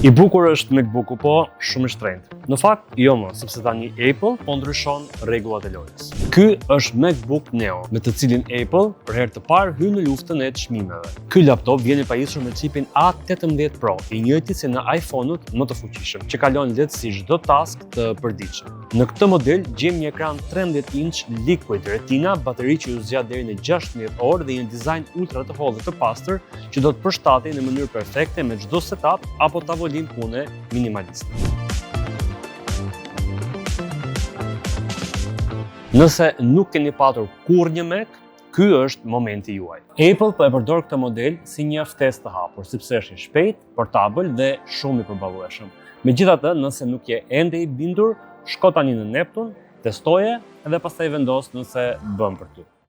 I bukur është MacBooku, po shumë i shtrenjtë. Në fakt, jo më, sepse tani Apple po ndryshon rregullat e lojës. Ky është MacBook Neo, me të cilin Apple për herë të parë hyn në luftën e çmimeve. Ky laptop vjen i pajisur me çipin A18 Pro, i njëjti si në iPhone-ut më të fuqishëm, që kalon lehtësisht çdo task të përditshëm. Në këtë model gjejmë një ekran 13 inch Liquid Retina, bateri që ju zgjat deri në 16 orë dhe një dizajn ultra të hollë dhe të pastër që do të përshtatej në mënyrë perfekte me çdo setup apo tavolinë pune minimaliste. Nëse nuk keni patur kur një Mac, ky është momenti juaj. Apple po e përdor këtë model si një ftesë të hapur, sepse është i shpejt, portabël dhe shumë i përballueshëm. Megjithatë, nëse nuk je ende i bindur, shko tani në Neptune, testoje dhe pastaj vendos nëse bën për ty.